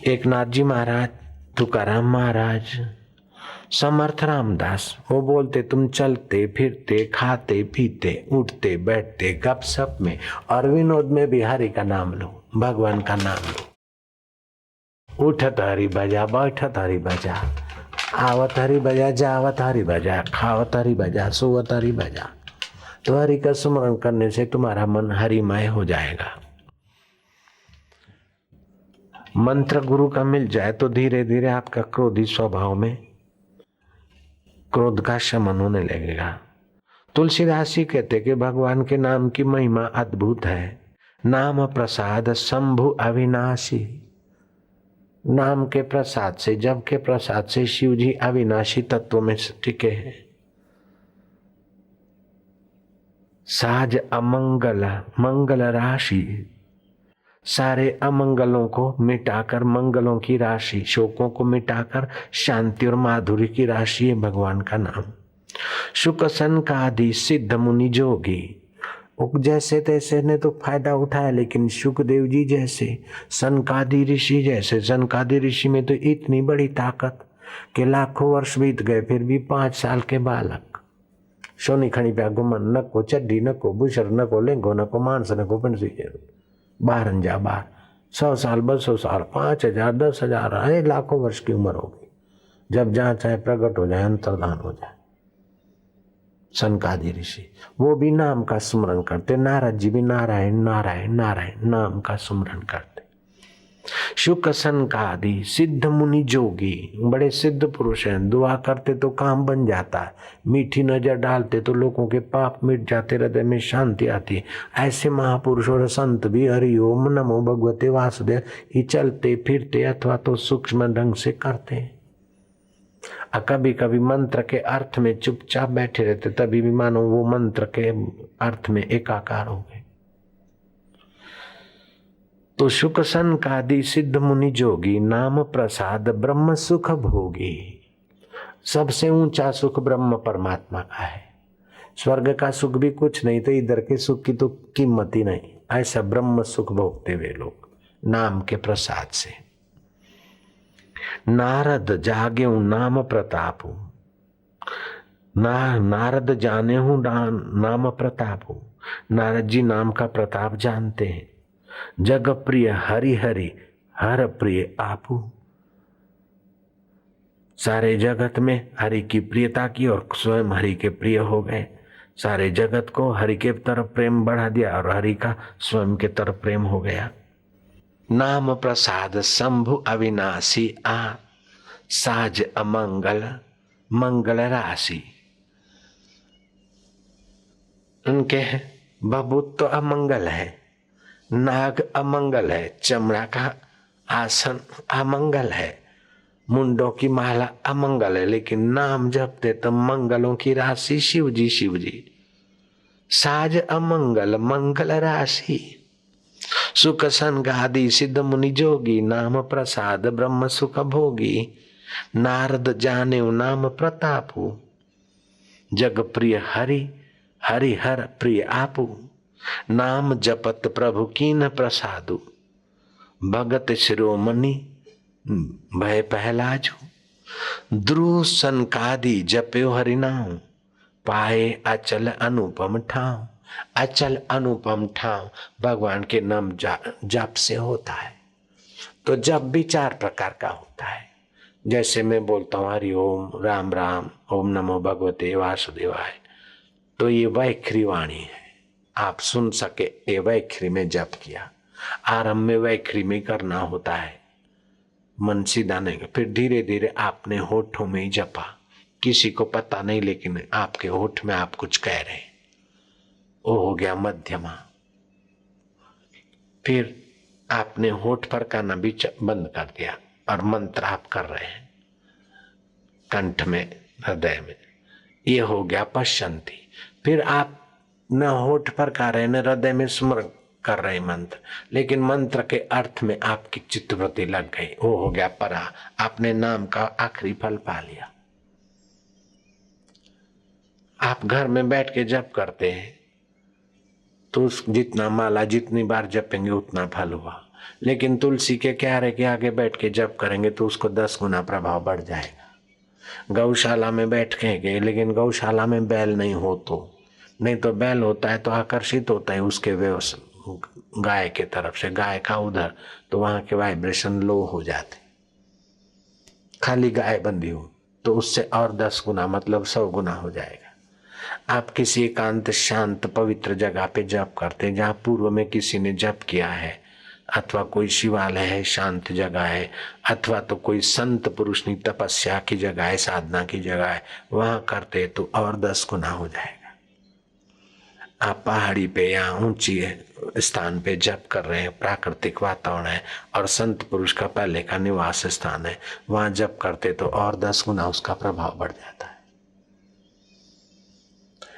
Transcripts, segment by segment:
एकनाथ जी महाराज, तुकाराम महाराज, समर्थ रामदास, वो बोलते तुम चलते फिरते खाते पीते उठते बैठते गपशप में और विनोद में भी हरि का नाम लो, भगवान का नाम लो। उठत हरि बजा, बैठत हरि बजा, आवत हरि बजा, जावत हरि बजा, खावत हरि बजा, सोवत हरि बजा। तो हरि का स्मरण करने से तुम्हारा मन हरिमय हो जाएगा। मंत्र गुरु का मिल जाए तो धीरे धीरे आपका क्रोधी स्वभाव में क्रोध का शमन होने लगेगा। तुलसीदास जी कहते कि भगवान के नाम की महिमा अद्भुत है। नाम प्रसाद शंभु अविनाशी। नाम के प्रसाद से, जब के प्रसाद से शिव जी अविनाशी तत्व में टिके हैं। साज अमंगल मंगल राशि, सारे अमंगलों को मिटाकर मंगलों की राशि, शोकों को मिटाकर शांति और माधुरी की राशि है भगवान का नाम। शुक सनकादि सिद्ध मुनि जोगी, जैसे तैसे ने तो फायदा उठाया, लेकिन सुखदेव जी जैसे, सनकादि ऋषि जैसे, सनकादि ऋषि में तो इतनी बड़ी ताकत कि लाखों वर्ष बीत गए फिर भी 5 साल के बालक, सोनी खणी प्या घुमन, नको चड्डी नको बुशर नको लेंगो नको मानस नको पिंडसी, बारन जा बार, 100 साल 200 साल 5000 10,000 अरे लाखों वर्ष की उम्र होगी, जब जहां चाहे प्रकट हो जाए, अंतर्धान हो जाए। सनकादि ऋषि वो भी नाम का स्मरण करते, नारद जी भी नारायण नारायण नारायण नाम का स्मरण करते। शुक सनकादि सिद्ध मुनि जोगी, बड़े सिद्ध पुरुष हैं, दुआ करते तो काम बन जाता है, मीठी नजर डालते तो लोगों के पाप मिट जाते, हृदय में शांति आती है। ऐसे महापुरुष और संत भी हरि ओम नमो भगवते वासुदेव ही चलते फिरते अथवा तो सूक्ष्म ढंग से करते हैं। कभी कभी मंत्र के अर्थ में चुपचाप बैठे रहते, तभी भी मानो वो मंत्र के अर्थ में एकाकार हो गए। तो शुक सनकादि सिद्ध मुनि जोगी, नाम प्रसाद ब्रह्म सुख भोगी। सबसे ऊंचा सुख ब्रह्म परमात्मा का है। स्वर्ग का सुख भी कुछ नहीं तो इधर के सुख की तो कीमत ही नहीं। ऐसा ब्रह्म सुख भोगते हुए लोग नाम के प्रसाद से। नारद जागे नाम प्रताप, नारद जाने हूं नाम प्रताप। नारद जी नाम का प्रताप जानते हैं। जग प्रिय हरि हरि हर प्रिय आपू। सारे जगत में हरि की प्रियता की और स्वयं हरि के प्रिय हो गए। सारे जगत को हरि के तरफ प्रेम बढ़ा दिया और हरि का स्वयं के तरफ प्रेम हो गया। नाम प्रसाद शंभु अविनाशी आ, साज अमंगल मंगल राशि। उनके बबूत तो अमंगल है, नाग अमंगल है, चमड़ा का आसन अमंगल है, मुंडों की माला अमंगल है, लेकिन नाम जपते तो मंगलों की राशि शिव जी शिव जी। साज अमंगल मंगल राशि, सुख संगादि सिद्ध मुनि जोगी, नाम प्रसाद ब्रह्म सुख भोगी। नारद जाने नाम प्रतापु, जग प्रिय हरि हरि हर प्रिय आपू। नाम जपत प्रभु कीन प्रसादु, भगत शिरोमणि भय पहलाजू। ध्रुव सनकादि जप्यो हरिनाम, पाए अचल अनुपम ठाव। अचल अनुपम ठाव भगवान के नाम जप से होता है। तो जप भी 4 प्रकार का होता है। जैसे मैं बोलता हूँ हरि ओम राम राम ओम नमो भगवते वासुदेवाय, तो ये वैखरी वाणी है, आप सुन सके ये वैखरी में जप किया। आरंभ में वैखरी में करना होता है, मन सीधा नहीं, फिर धीरे धीरे आपने होठों में ही जपा, किसी को पता नहीं, लेकिन आपके होठ में आप कुछ कह रहे हैं, वो हो गया मध्यमा। फिर आपने होठ पर करना भी बंद कर दिया और मंत्र आप कर रहे हैं कंठ में हृदय में, ये हो गया पश्चंती। फिर आप न होठ पर कर रहे न हृदय में स्मरण कर रहे मंत्र, लेकिन मंत्र के अर्थ में आपकी चित्तवृत्ति लग गई, वो हो गया परा। आपने नाम का आखिरी फल पा लिया। आप घर में बैठ के जप करते हैं तो जितना माला जितनी बार जपेंगे उतना फल हुआ, लेकिन तुलसी के क्यारे के आगे बैठ के जप करेंगे तो उसको 10 गुना प्रभाव बढ़ जाएगा। गौशाला में बैठेंगे, लेकिन गौशाला में बैल नहीं हो तो, नहीं तो बैल होता है तो आकर्षित होता है उसके गाय के तरफ से, गाय का उधर, तो वहां के वाइब्रेशन लो हो जाते। खाली गाय बंधी हो तो उससे और 10 गुना मतलब 100 गुना हो जाएगा। आप किसी एकांत शांत पवित्र जगह पे जप करते, जहाँ पूर्व में किसी ने जप किया है, अथवा कोई शिवालय है, शांत जगह है, अथवा तो कोई संत पुरुष की तपस्या की जगह है, साधना की जगह है, वहां करते तो और 10 गुना हो जाएगा। आप पहाड़ी पे या ऊंची स्थान पे जप कर रहे हैं, प्राकृतिक वातावरण है और संत पुरुष का पहले का निवास स्थान है, वहां जप करते तो और 10 गुना उसका प्रभाव बढ़ जाता है।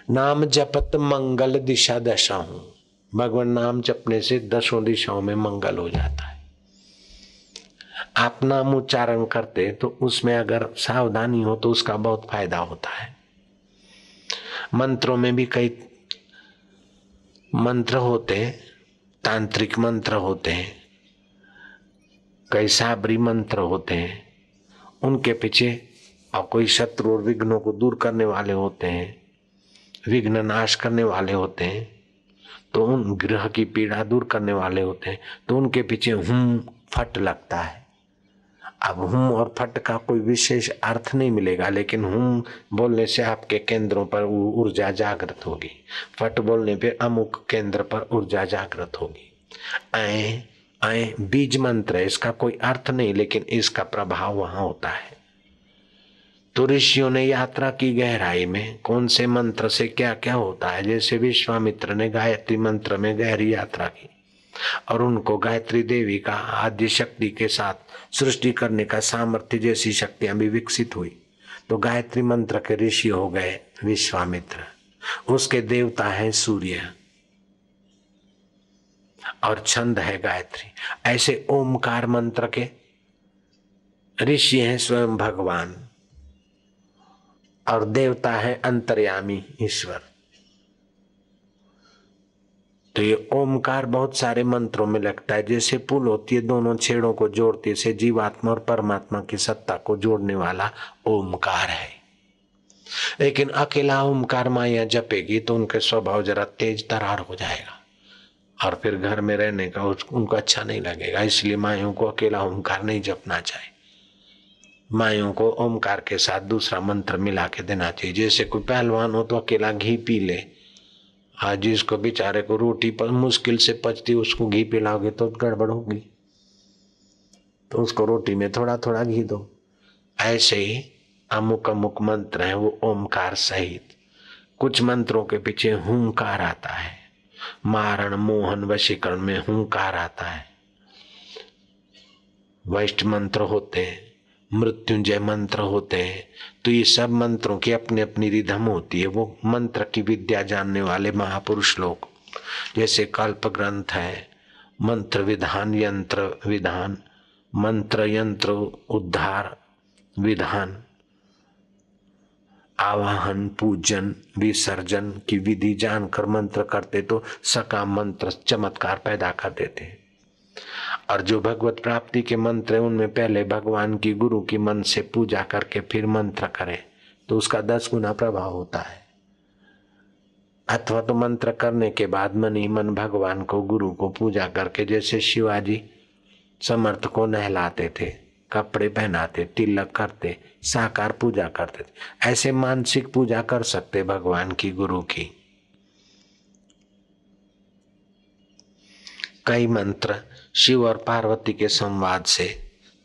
नाम जपत मंगल दिशा दशा हूं, भगवान नाम जपने से 10 दिशाओं में मंगल हो जाता है। आप नाम उच्चारण करते तो उसमें अगर सावधानी हो तो उसका बहुत फायदा होता है। मंत्रों में भी कई मंत्र होते, तांत्रिक मंत्र होते हैं, कई साबरी मंत्र होते हैं, उनके पीछे और कोई शत्रु और विघ्नों को दूर करने वाले होते हैं, विघ्न नाश करने वाले होते हैं, तो उन ग्रह की पीड़ा दूर करने वाले होते हैं, तो उनके पीछे हुम फट लगता है। अब हुम और फट का कोई विशेष अर्थ नहीं मिलेगा, लेकिन हुम बोलने से आपके केंद्रों पर ऊर्जा जागृत होगी, फट बोलने पे अमुक केंद्र पर ऊर्जा जागृत होगी। ऐ ऐ बीज मंत्र है, इसका कोई अर्थ नहीं, लेकिन इसका प्रभाव वहां होता है। तो ऋषियों ने यात्रा की गहराई में, कौन से मंत्र से क्या क्या होता है। जैसे विश्वामित्र ने गायत्री मंत्र में गहरी यात्रा की और उनको गायत्री देवी का आदि शक्ति के साथ सृष्टि करने का सामर्थ्य जैसी शक्तियां भी विकसित हुई, तो गायत्री मंत्र के ऋषि हो गए विश्वामित्र। उसके देवता है सूर्य और छंद है गायत्री। ऐसे ओमकार मंत्र के ऋषि हैं स्वयं भगवान और देवता है अंतर्यामी ईश्वर। तो ये ओमकार बहुत सारे मंत्रों में लगता है, जैसे पुल होती है दोनों छेड़ों को जोड़ती है, से जीवात्मा और परमात्मा की सत्ता को जोड़ने वाला ओमकार है। लेकिन अकेला ओमकार माया जपेगी तो उनके स्वभाव जरा तेज तरार हो जाएगा और फिर घर में रहने का उनको अच्छा नहीं लगेगा। इसलिए मायों को अकेला ओमकार नहीं जपना चाहिए, मायों को ओमकार के साथ दूसरा मंत्र मिला के देना चाहिए। जैसे कोई पहलवान हो तो अकेला घी पी ले, आज जिसको बेचारे को रोटी पर मुश्किल से पचती उसको घी पिलाओगे तो गड़बड़ होगी, तो उसको रोटी में थोड़ा थोड़ा घी दो। ऐसे ही अमुक अमुक मंत्र है वो ओमकार सहित। कुछ मंत्रों के पीछे हुंकार आता है, मारण मोहन वशीकरण में हुंकार आता है। वैष्ट मंत्र होते हैं, मृत्युंजय मंत्र होते हैं। तो ये सब मंत्रों की अपनी अपनी रिधम होती है। वो मंत्र की विद्या जानने वाले महापुरुष लोग, जैसे कल्प ग्रंथ है, मंत्र विधान, यंत्र विधान, मंत्र यंत्र उद्धार विधान, आवाहन पूजन विसर्जन की विधि जानकर मंत्र करते तो सकाम मंत्र चमत्कार पैदा कर देते हैं। और जो भगवत प्राप्ति के मंत्र है उनमें पहले भगवान की गुरु की मन से पूजा करके फिर मंत्र करे तो उसका 10 गुना प्रभाव होता है। अथवा तो मंत्र करने के बाद मन ही मन भगवान को गुरु को पूजा करके, जैसे शिवाजी समर्थ को नहलाते थे, कपड़े पहनाते, तिलक करते, साकार पूजा करते थे, ऐसे मानसिक पूजा कर सकते भगवान की गुरु की। कई मंत्र शिव और पार्वती के संवाद से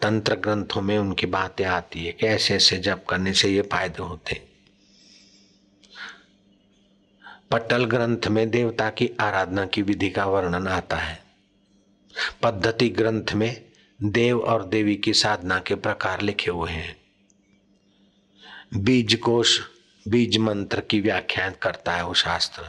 तंत्र ग्रंथों में उनकी बातें आती है कि ऐसे ऐसे जप करने से ये फायदे होते। पटल ग्रंथ में देवता की आराधना की विधि का वर्णन आता है। पद्धति ग्रंथ में देव और देवी की साधना के प्रकार लिखे हुए हैं। बीज कोश बीज मंत्र की व्याख्या करता है वो शास्त्र।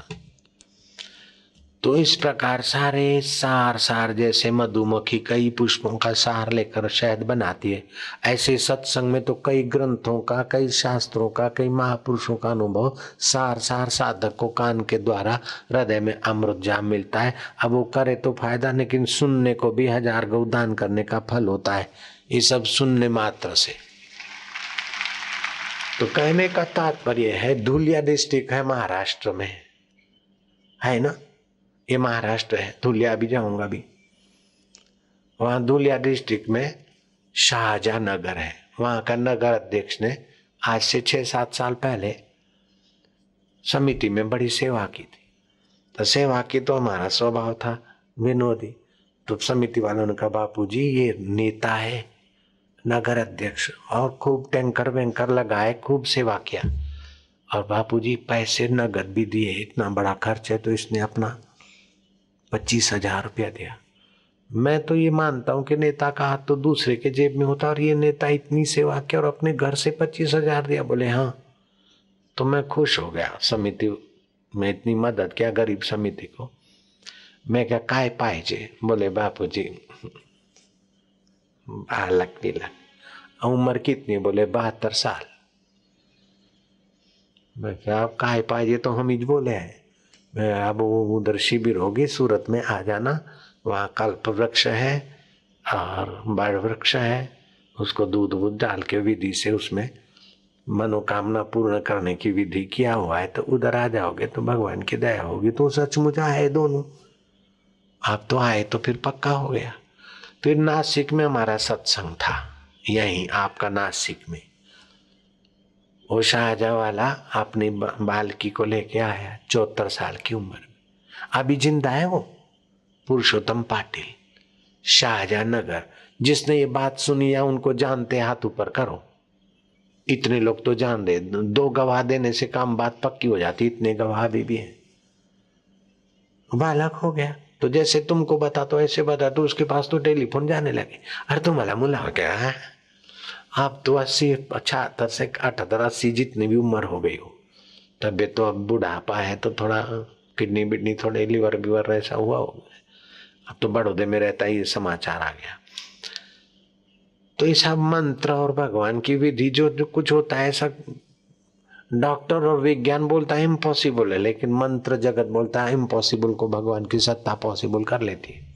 तो इस प्रकार सारे सार सार जैसे मधुमक्खी कई पुष्पों का सार लेकर शहद बनाती है, ऐसे सत्संग में तो कई ग्रंथों का, कई शास्त्रों का, कई महापुरुषों का अनुभव सार सार साधक को कान के द्वारा हृदय में अमृत जाम मिलता है। अब वो करे तो फायदा, लेकिन सुनने को भी 1000 गौ दान करने का फल होता है। ये सब सुनने मात्र से। तो कहने का तात्पर्य है, धुलिया डिस्ट्रिक्ट है महाराष्ट्र में, है ना, ये महाराष्ट्र है। धुलिया भी जाऊंगा भी, वहां धुलिया डिस्ट्रिक्ट में शाहजहानगर है। वहां का नगर अध्यक्ष ने आज से 6-7 साल पहले समिति में बड़ी सेवा की थी। तो सेवा की तो हमारा स्वभाव था विनोदी। तो समिति वालों ने कहा, बापू जी ये नेता है नगर अध्यक्ष, और खूब टैंकर वैंकर लगाए, खूब सेवा किया, और बापूजी पैसे नगद भी दिए, इतना बड़ा खर्च है तो इसने अपना 25,000 रुपया दिया। मैं तो ये मानता हूं कि नेता का हाथ तो दूसरे के जेब में होता, और ये नेता इतनी सेवा की और अपने घर से 25,000 दिया। बोले हाँ। तो मैं खुश हो गया, समिति में इतनी मदद किया गरीब समिति को। मैं क्या काय पाहिजे? बोले बापूजी बालक तिलक। उम्र कितनी? बोले 72 साल। मैं क्या आप काय पाहिजे? तो हम ही बोले हैं। मैं अब उधर शिविर होगी सूरत में, आ जाना, वहाँ कल्प वृक्ष है और बड़ वृक्ष है, उसको दूध वूध डाल के विधि से उसमें मनोकामना पूर्ण करने की विधि किया हुआ है। तो उधर आ जाओगे तो भगवान की दया होगी। तो सचमुच आए दोनों, आप तो आए तो फिर पक्का हो गया। फिर नासिक में हमारा सत्संग था, यहीं आपका नासिक में। वो शाहजहां वाला अपनी बालकी को लेके आया 74 साल की उम्र में, अभी जिंदा है वो, पुरुषोत्तम पाटिल, शाहजहां नगर। जिसने ये बात सुनी या उनको जानते हाथ ऊपर करो। इतने लोग तो जान दे, 2 गवाह देने से काम बात पक्की हो जाती, इतने गवाह भी हैं। बालक हो गया तो जैसे तुमको बता तो ऐसे बता, तो उसके पास तो टेलीफोन जाने लगे। अरे तुम्हारा मुला हो गया है, आप तो 80, 76 से 78, 80 जितनी भी उम्र हो गई हो, तबियत तो अब बुढ़ापा है तो थोड़ा किडनी बिडनी थोड़े लिवर बिवर ऐसा हुआ हो। अब तो बड़ौदे में रहता ही समाचार आ गया। तो ये सब मंत्र और भगवान की विधि जो कुछ होता है, सब डॉक्टर और विज्ञान बोलता है इम्पॉसिबल है, लेकिन मंत्र जगत बोलता है इम्पॉसिबल को भगवान की सत्ता पॉसिबल कर लेती है।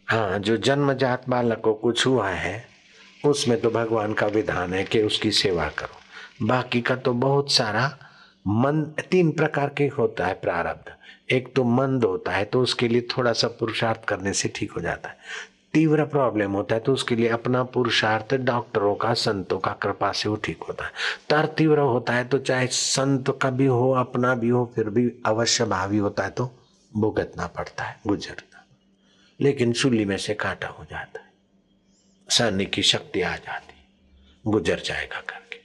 हाँ, जो जन्मजात बालक को कुछ हुआ है उसमें तो भगवान का विधान है कि उसकी सेवा करो। बाकी का तो बहुत सारा मन 3 प्रकार के होता है प्रारब्ध। एक तो मंद होता है तो उसके लिए थोड़ा सा पुरुषार्थ करने से ठीक हो जाता है। तीव्र प्रॉब्लम होता है तो उसके लिए अपना पुरुषार्थ, डॉक्टरों का, संतों का कृपा से वो ठीक होता है। तर तीव्र होता है तो चाहे संत का भी हो, अपना भी हो, फिर भी अवश्य भावी होता है तो भुगतना पड़ता है, गुजरना। लेकिन चूल्ही में से कांटा हो जाता है, सहने की शक्ति आ जाती, गुजर जाएगा करके।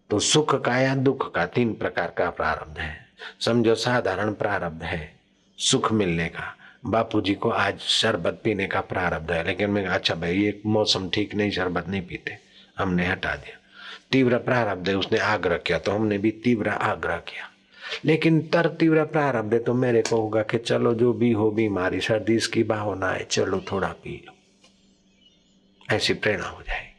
तो सुख का या दुख का 3 प्रकार का प्रारब्ध है। समझो साधारण प्रारब्ध है सुख मिलने का। बापूजी को आज शरबत पीने का प्रारब्ध है, लेकिन मैं अच्छा भाई ये मौसम ठीक नहीं, शरबत नहीं पीते, हमने हटा दिया। तीव्र प्रारब्ध है, उसने आग्रह किया तो हमने भी तीव्र आग्रह किया। लेकिन तर तीव्र प्रारब्ध है तो मेरे को होगा कि चलो जो भी हो बीमारी, सर्दी इसकी भावना है, चलो थोड़ा पी लो, ऐसी प्रेरणा हो जाएगी।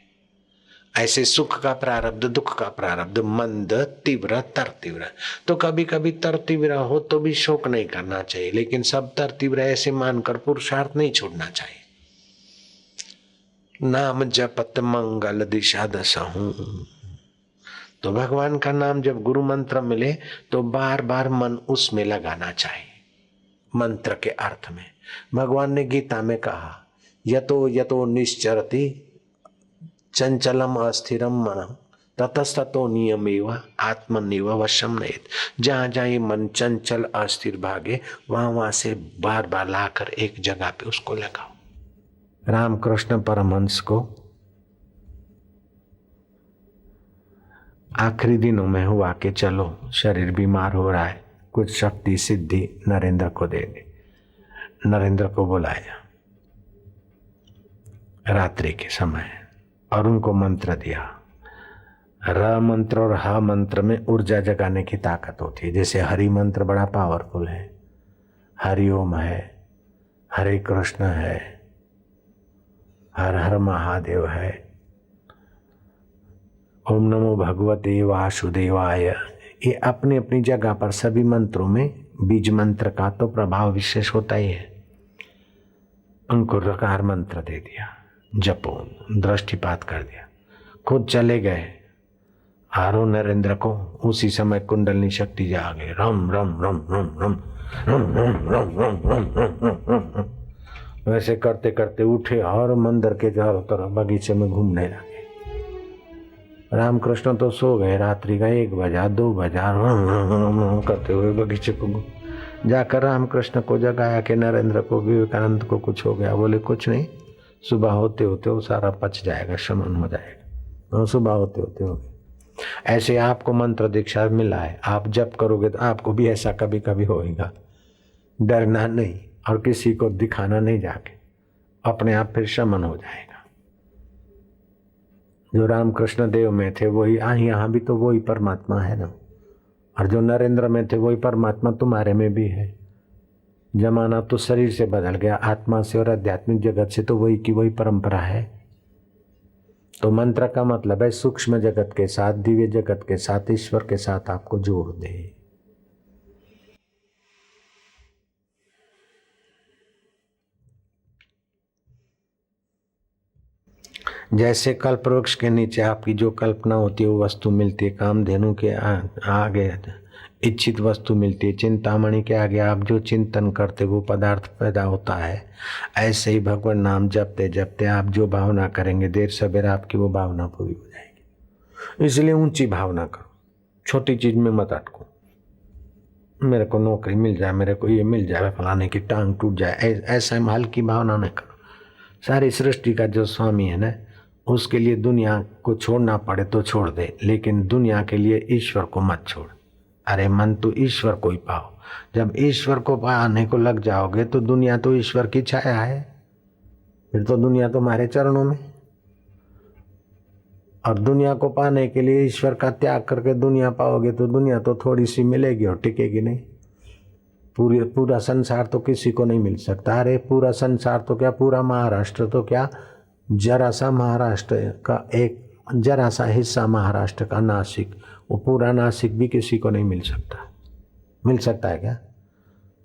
ऐसे सुख का प्रारब्ध, दुख का प्रारब्ध, मंद, तीव्र, तर तीव्र। तो कभी कभी तर तीव्र हो तो भी शोक नहीं करना चाहिए, लेकिन सब तर तीव्र ऐसे मानकर पुरुषार्थ नहीं छोड़ना चाहिए। नाम जपत मंगल दिशा दसहूं। तो भगवान का नाम जब गुरु मंत्र मिले तो बार बार मन उसमें लगाना चाहिए, मंत्र के अर्थ में। भगवान ने गीता में कहा, यतो यतो निश्चरति चंचलम अस्थिरम मनम ततस्ततो नियमेव आत्मनिव वशम नयेत। जहां जहां ये मन चंचल अस्थिर भागे, वहां वहां से बार बार लाकर एक जगह पे उसको लगाओ। रामकृष्ण परमहंस को आखिरी दिनों में हुआ कि चलो शरीर बीमार हो रहा है, कुछ शक्ति सिद्धि नरेंद्र को दे दे। नरेंद्र को बुलाया रात्रि के समय और उनको मंत्र दिया, र मंत्र और ह मंत्र में ऊर्जा जगाने की ताकत होती है। जैसे हरि मंत्र बड़ा पावरफुल है, हरि ओम है, हरे कृष्ण है, हर हर महादेव है, ओम नमो भगवते वासुदेवाय। ये अपनी अपनी जगह पर सभी मंत्रों में बीज मंत्र का तो प्रभाव विशेष होता ही है। उनको रकार मंत्र दे दिया, जपो, दृष्टिपात कर दिया, खुद चले गए हारो नरेंद्र को। उसी समय कुंडलनी शक्ति जागे, रम रम रम रम रम रम रम रम रम रम रम। वैसे करते करते उठे और मंदिर के चारों तरफ बगीचे में घूमने लगे। रामकृष्ण तो सो गए, रात्रि का 1 बजा 2 बजा करते हुए बगीचे को जाकर रामकृष्ण को जगाया कि नरेंद्र को, विवेकानंद को कुछ हो गया। बोले कुछ नहीं, सुबह होते होते वो सारा पच जाएगा, शमन हो जाएगा। और सुबह होते होते हो गए। ऐसे आपको मंत्र दीक्षा मिला है, आप जप करोगे तो आपको भी ऐसा कभी कभी होएगा। डरना नहीं और किसी को दिखाना नहीं जाके, अपने आप फिर शमन हो जाएगा। जो रामकृष्ण देव में थे वही यहाँ भी तो वही परमात्मा है ना, और जो नरेंद्र में थे वही परमात्मा तुम्हारे में भी है। जमाना तो शरीर से बदल गया, आत्मा से और आध्यात्मिक जगत से तो वही की वही परंपरा है। तो मंत्र का मतलब है सूक्ष्म जगत के साथ, दिव्य जगत के साथ, ईश्वर के साथ आपको जोड़ दे। जैसे कल्प वृक्ष के नीचे आपकी जो कल्पना होती है वो वस्तु मिलती है, कामधेनु के आगे इच्छित वस्तु मिलती है, चिंतामणि के आगे आप जो चिंतन करते वो पदार्थ पैदा होता है। ऐसे ही भगवान नाम जपते जपते आप जो भावना करेंगे देर सवेर आपकी वो भावना पूरी हो जाएगी। इसलिए ऊंची भावना करो, छोटी चीज में मत अटको। मेरे को नौकरी मिल जाए, मेरे को ये मिल जाए, फलाने की टांग टूट जाए, ऐसा हल्की भावना न करो। सारी सृष्टि का जो स्वामी है ना, उसके लिए दुनिया को छोड़ना पड़े तो छोड़ दे, लेकिन दुनिया के लिए ईश्वर को मत छोड़। अरे मन तो ईश्वर को ही पाओ। जब ईश्वर को पाने को लग जाओगे तो दुनिया तो ईश्वर की छाया है, फिर तो दुनिया तुम्हारे चरणों में। और दुनिया को पाने के लिए ईश्वर का त्याग करके दुनिया पाओगे तो दुनिया तो थोड़ी सी मिलेगी और टिकेगी नहीं। पूरा संसार तो किसी को नहीं मिल सकता। अरे पूरा संसार तो क्या, पूरा महाराष्ट्र तो क्या, जरा सा महाराष्ट्र का एक जरा सा हिस्सा महाराष्ट्र का नासिक, वो पूरा नासिक भी किसी को नहीं मिल सकता। मिल सकता है क्या?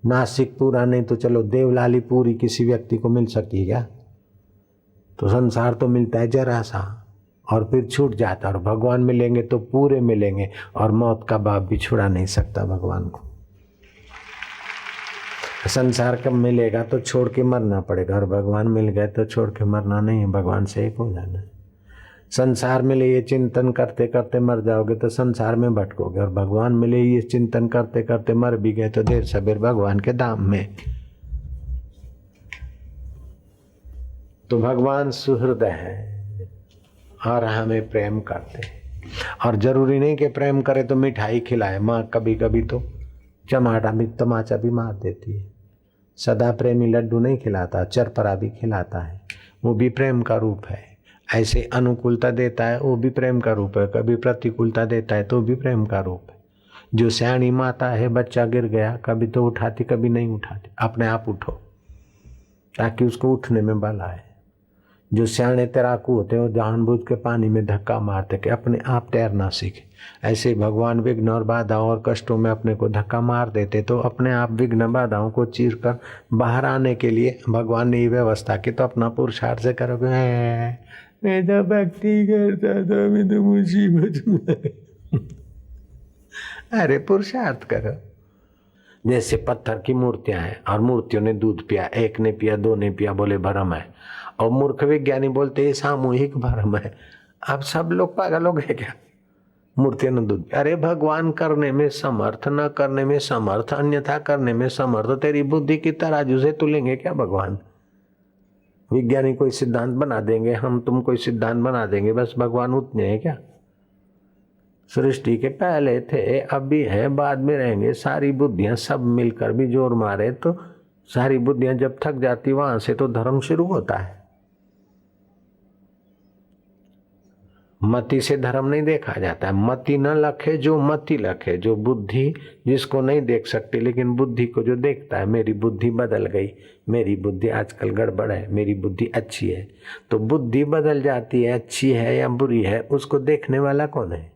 नासिक पूरा नहीं तो चलो देवलाली पूरी किसी व्यक्ति को मिल सकती है क्या? तो संसार तो मिलता है जरा सा और फिर छूट जाता है, और भगवान मिलेंगे तो पूरे मिलेंगे, और मौत का बाप भी छुड़ा नहीं सकता भगवान को। संसार कब मिलेगा तो छोड़ के मरना पड़ेगा, और भगवान मिल गए तो छोड़ के मरना नहीं है, भगवान से एक हो जाना है। संसार मिले ये चिंतन करते करते मर जाओगे तो संसार में भटकोगे, और भगवान मिले ये चिंतन करते करते मर भी गए तो देर सबेर भगवान के धाम में। तो भगवान सुहृदय है और हमें प्रेम करते हैं, और जरूरी नहीं कि प्रेम करे तो मिठाई खिलाए। माँ कभी कभी तो तमाचा भी मार देती है। सदा प्रेमी लड्डू नहीं खिलाता, चरपरा भी खिलाता है, वो भी प्रेम का रूप है। ऐसे अनुकूलता देता है वो भी प्रेम का रूप है, कभी प्रतिकूलता देता है तो भी प्रेम का रूप है। जो सयानी माता है, बच्चा गिर गया कभी तो उठाती कभी नहीं उठाती, अपने आप उठो ताकि उसको उठने में बल आए। जो सियाने तैराकू होते हैं वो जानबूझ के पानी में धक्का मारते कि अपने आप तैरना सीखे। ऐसे भगवान विघ्न और बाधाओं और कष्टों में अपने को धक्का मार देते, तो अपने आप विघ्न बाधाओं को चीर कर बाहर आने के लिए भगवान ने ये व्यवस्था की। तो अपना पुरुषार्थ से करोगे, मैं तो भक्ति करता था, मैं तो मुसीबत में। अरे पुरुषार्थ करो। जैसे पत्थर की मूर्तियां हैं और मूर्तियों ने दूध पिया, एक ने पिया, 2 ने पिया, बोले भरम है, और मूर्ख विज्ञानी बोलते हैं सामूहिक भरम है। अब सब लोग पागल हो गए क्या? मूर्तियों ने दूध पिया। अरे भगवान करने में समर्थ, न करने में समर्थ, अन्यथा करने में समर्थ। तेरी बुद्धि की तराजू से तुलेंगे क्या भगवान? विज्ञानी कोई सिद्धांत बना देंगे, हम तुम कोई सिद्धांत बना देंगे, बस भगवान उतने हैं क्या? सृष्टि के पहले थे, अब भी है, बाद में रहेंगे। सारी बुद्धियां सब मिलकर भी जोर मारे तो सारी बुद्धियां जब थक जाती वहां से तो धर्म शुरू होता है। मति से धर्म नहीं देखा जाता है। मति न लखे जो मति लखे, जो बुद्धि जिसको नहीं देख सकती लेकिन बुद्धि को जो देखता है, मेरी बुद्धि बदल गई, मेरी बुद्धि आजकल गड़बड़ है, मेरी बुद्धि अच्छी है। तो बुद्धि बदल जाती है, अच्छी है या बुरी है, उसको देखने वाला कौन है?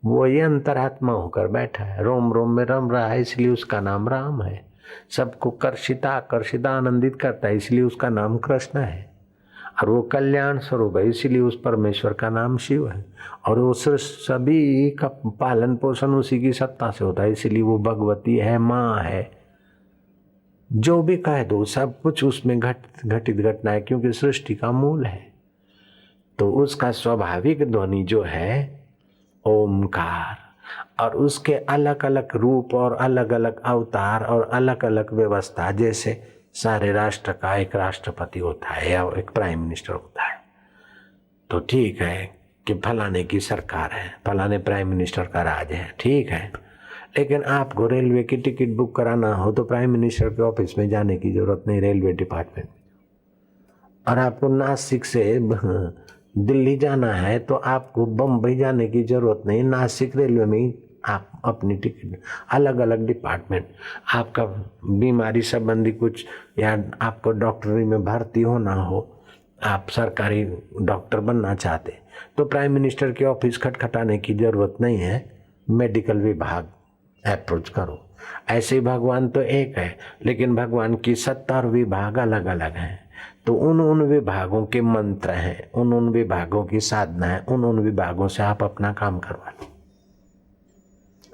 वो ये अंतरात्मा होकर बैठा है, रोम रोम में रम रहा है, इसलिए उसका नाम राम है। सबको कर्षिता आकर्षिता आनंदित करता है, इसलिए उसका नाम कृष्ण है। और वो कल्याण स्वरूप है, इसीलिए उस परमेश्वर का नाम शिव है। और वो सभी का पालन पोषण उसी की सत्ता से होता है, इसीलिए वो भगवती है, माँ है। जो भी कह दो सब कुछ उसमें घटित घटना है, क्योंकि सृष्टि का मूल है। तो उसका स्वाभाविक ध्वनि जो है ओमकार, और उसके अलग अलग रूप और अलग अलग अवतार और अलग अलग व्यवस्था। जैसे सारे राष्ट्र का एक राष्ट्रपति होता है या एक प्राइम मिनिस्टर होता है, तो ठीक है कि फलाने की सरकार है, फलाने प्राइम मिनिस्टर का राज है, ठीक है। लेकिन आपको रेलवे की टिकट बुक कराना हो तो प्राइम मिनिस्टर के ऑफिस में जाने की जरूरत नहीं, रेलवे डिपार्टमेंट में। और आपको नासिक से दिल्ली जाना है तो आपको बम्बई जाने की जरूरत नहीं, नासिक रेलवे में ही आप अपनी टिकट। अलग अलग डिपार्टमेंट, आपका बीमारी संबंधी कुछ या आपको डॉक्टरी में भर्ती होना हो, आप सरकारी डॉक्टर बनना चाहते तो प्राइम मिनिस्टर के ऑफिस खटखटाने की जरूरत नहीं है, मेडिकल विभाग अप्रोच करो। ऐसे भगवान तो एक है, लेकिन भगवान की 70 विभाग अलग अलग हैं। तो उन विभागों के मंत्र हैं, उन विभागों की साधना है, उन विभागों से आप अपना काम करवा लो।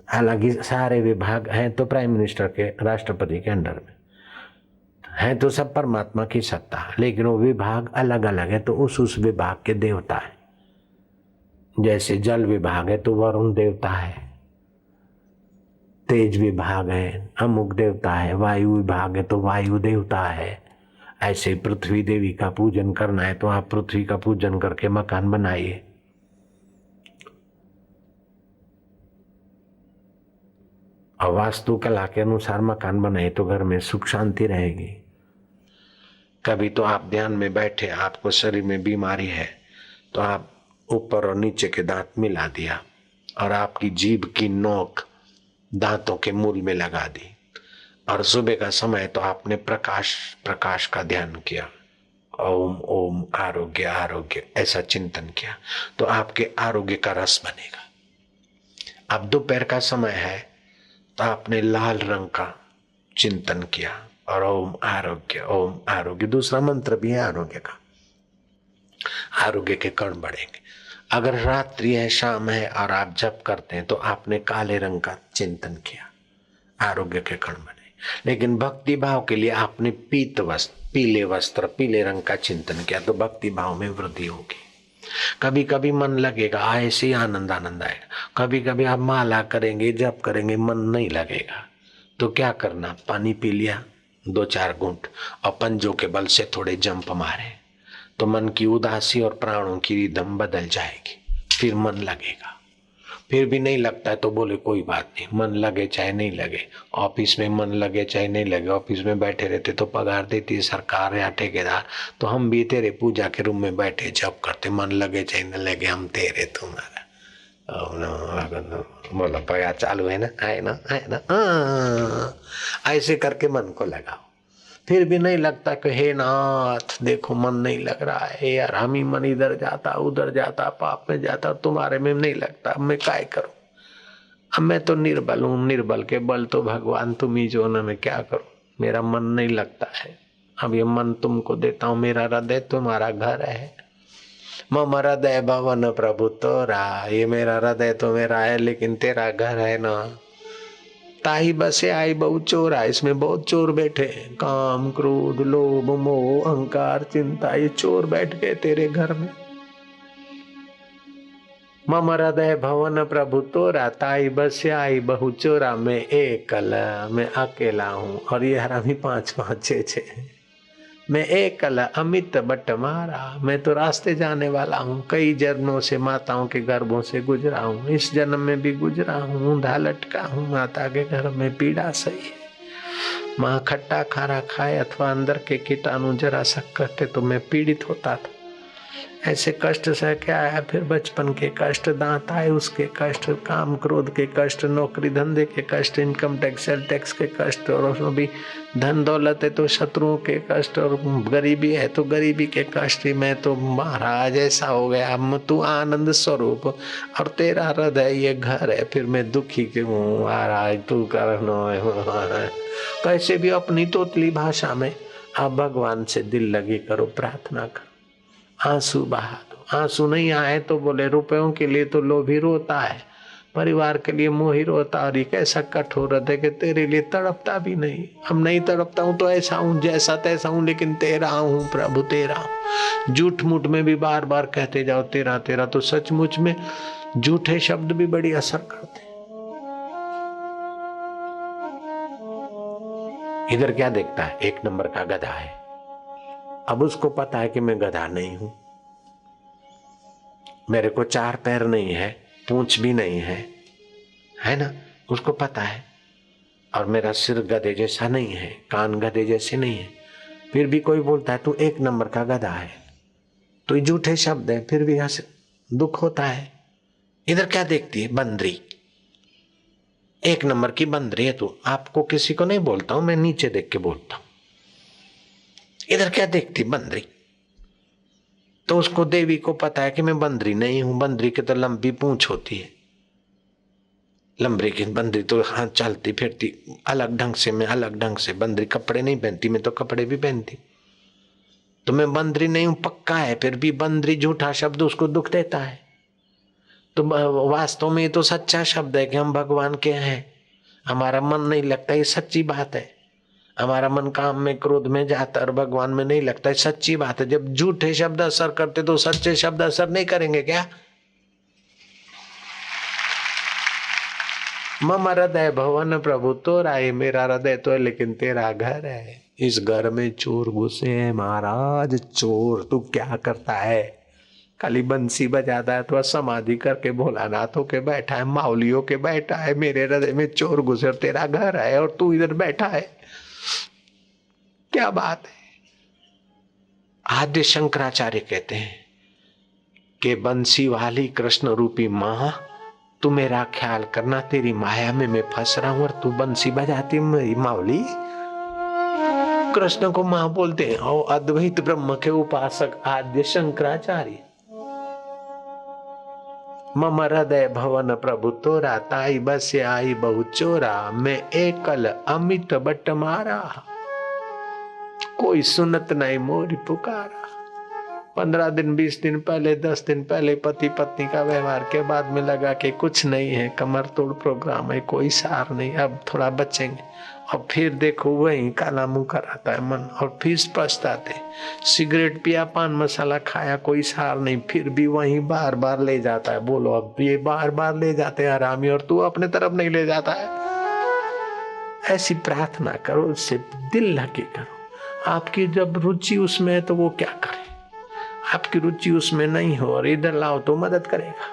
हालांकि सारे विभाग हैं तो प्राइम मिनिस्टर के, राष्ट्रपति के अंडर में है, तो सब परमात्मा की सत्ता, लेकिन वो विभाग अलग अलग है तो उस विभाग के देवता है। जैसे जल विभाग है तो वरुण देवता है, तेज विभाग है अमुक देवता है, वायु विभाग है तो वायु देवता है। ऐसे पृथ्वी देवी का पूजन करना है तो आप पृथ्वी का पूजन करके मकान बनाइए। और वास्तुकला के अनुसार मकान बनाए तो घर में सुख शांति रहेगी। कभी तो आप ध्यान में बैठे, आपको शरीर में बीमारी है तो आप ऊपर और नीचे के दांत मिला दिया और आपकी जीभ की नोक दांतों के मूल में लगा दी, और सुबह का समय तो आपने प्रकाश का ध्यान किया, ओम ओम आरोग्य आरोग्य ऐसा चिंतन किया, तो आपके आरोग्य का रस बनेगा। अब दोपहर का समय है तो आपने लाल रंग का चिंतन किया और ओम आरोग्य, दूसरा मंत्र भी है आरोग्य का, आरोग्य के कण बढ़ेंगे। अगर रात्रि है, शाम है और आप जप करते हैं तो आपने काले रंग का चिंतन किया, आरोग्य के कण बने। लेकिन भक्ति भाव के लिए आपने पीले वस्त्र पीले रंग का चिंतन किया तो भक्ति भाव में वृद्धि होगी। कभी कभी मन लगेगा, ऐसे ही आनंद आएगा। कभी कभी आप माला करेंगे, जप करेंगे, मन नहीं लगेगा तो क्या करना, पानी पी लिया 2-4 घूंट और पंजों के बल से थोड़े जंप मारे तो मन की उदासी और प्राणों की रिदम बदल जाएगी, फिर मन लगेगा। फिर भी नहीं लगता है तो बोले कोई बात नहीं, मन लगे चाहे नहीं लगे। ऑफिस में मन लगे चाहे नहीं लगे, ऑफिस में बैठे रहते तो पगार देती है सरकार या ठेकेदार, तो हम भी तेरे पूजा के रूम में बैठे जप करते, मन लगे चाहे न लगे हम तेरे तुम्हारा। बोलो पगार चालू है ना, है ना, ऐसे करके मन को लगाओ। फिर भी नहीं लगता कि हे नाथ देखो मन नहीं लग रहा है यार, हम ही मन इधर जाता उधर जाता पाप में जाता, तुम्हारे में नहीं लगता, अब मैं काय करूं, अब मैं तो निर्बल हूं, निर्बल के बल तो भगवान तुम ही जो ना, मैं क्या करूं, मेरा मन नहीं लगता है। अब ये मन तुमको देता हूं, मेरा हृदय तुम्हारा घर है, मम हृदय भवन प्रभु तोरा, ये मेरा हृदय तो मेरा है लेकिन तेरा घर है ना। ताही बसे आई बहु चोरा, इसमें बहुत चोर बैठे, काम क्रोध लोभ मोह अहंकार चिंता, ये चोर बैठ गए तेरे घर में। मम हृदय भवन प्रभु तोरा, ताई बसे आई बहु चोरा, मैं मैं अकेला हूँ और ये हरामी 5-5 6-6, मैं एकल अमित बट मारा, मैं तो रास्ते जाने वाला हूँ, कई जन्मों से माताओं के गर्भों से गुजरा हूँ, इस जन्म में भी गुजरा हूँ, ढा लटका हूँ, माता के घर में पीड़ा सही है। माँ खट्टा खारा खाए अथवा अंदर के कीटाणु जरा सा कटे तो मैं पीड़ित होता था, ऐसे कष्ट सह के आया, फिर बचपन के कष्ट, दांत आए उसके कष्ट, काम क्रोध के कष्ट, नौकरी धंधे के कष्ट, इनकम टैक्स सेल टैक्स के कष्ट, और उसमें भी धन दौलत है तो शत्रुओं के कष्ट, और गरीबी है तो गरीबी के कष्ट। मैं तो महाराज ऐसा हो गया, तू आनंद स्वरूप और तेरा हृदय ये घर है, फिर मैं दुखी क्यों महाराज, तू करना। कैसे भी अपनी तोतली भाषा में आप भगवान से दिल लगी करो, प्रार्थना करो, आंसू बहा दो। आंसू नहीं आए तो बोले रुपयों के लिए तो लोभी रोता है, परिवार के लिए मोही रोता, और एक ऐसा कठोर है कि तेरे लिए तड़पता भी नहीं। हम नहीं तड़पता हूं तो ऐसा हूं, जैसा तैसा हूं, लेकिन तेरा हूं प्रभु, तेरा हूं। झूठ मूठ में भी बार बार कहते जाओ तेरा तेरा, तो सचमुच में झूठे शब्द भी बड़ी असर करते। इधर क्या देखता है, एक नंबर का गधा है। अब उसको पता है कि मैं गधा नहीं हूं, मेरे को 4 पैर नहीं है, पूंछ भी नहीं है ना, उसको पता है। और मेरा सिर गधे जैसा नहीं है, कान गधे जैसे नहीं है, फिर भी कोई बोलता है तू 1 नंबर का गधा है, तो ये झूठे शब्द है, फिर भी हंस दुख होता है। इधर क्या देखती है, बंदरी, 1 नंबर की बंदरी है तू। आपको किसी को नहीं बोलता हूं, मैं नीचे देख के बोलता हूं। इधर क्या देखती, बंदरी। तो उसको देवी को पता है कि मैं बंदरी नहीं हूं, बंदरी की तो लंबी पूंछ होती है, लंबरी की बंदरी तो हाँ चलती फिरती अलग ढंग से, मैं अलग ढंग से। बंदरी कपड़े नहीं पहनती, मैं तो कपड़े भी पहनती। तो मैं बंदरी नहीं हूं पक्का है, फिर भी बंदरी झूठा शब्द उसको दुख देता है। तो वास्तव में ये तो सच्चा शब्द है कि हम भगवान के हैं, हमारा मन नहीं लगता, ये सच्ची बात है। हमारा मन काम में क्रोध में जाता और भगवान में नहीं लगता, सच्ची बात है। जब झूठे शब्द असर करते तो सच्चे शब्द असर नहीं करेंगे क्या? मम हृदय भवन प्रभु तोरा, ये मेरा हृदय तो है लेकिन तेरा घर है। इस घर में चोर घुसे हैं महाराज, चोर तू क्या करता है? खाली बंसी बजाता है तो समाधि करके भोलानाथ होके बैठा है, माउली होके बैठा है। मेरे हृदय में चोर घुसे और तेरा घर है और तू इधर बैठा है, क्या बात है? आद्य शंकराचार्य कहते हैं कि बंसी वाली कृष्ण रूपी मां, तू मेरा ख्याल करना, तेरी माया में मैं फंस रहा हूं और तू बंसी बजाती मेरी मावली। कृष्ण को मां बोलते हैं और अद्वैत ब्रह्म के उपासक आद्य शंकराचार्य। मम हृदय भवन प्रभु तोरा, ताई बस आई बहु चोरा, मैं एकल अमित बट मारा, कोई सुनत नहीं मोरी पुकारा। 15 दिन 20 दिन पहले 10 दिन पहले पति पत्नी का व्यवहार के बाद में लगा कि कुछ नहीं है, कमर तोड़ प्रोग्राम है, कोई सार नहीं, अब थोड़ा बचेंगे। और फिर देखो वही काला मुंह कराता है मन, और फिर पछताते। सिगरेट पिया, पान मसाला खाया, कोई सार नहीं, फिर भी वही बार बार ले जाता है। बोलो अब ये बार बार ले जाते हैं हरामी, और तू अपने तरफ नहीं ले जाता है। ऐसी प्रार्थना करो, उससे दिल लगे करो। आपकी जब रुचि उसमें है तो वो क्या करे, आपकी रुचि उसमें नहीं हो और इधर लाओ तो मदद करेगा।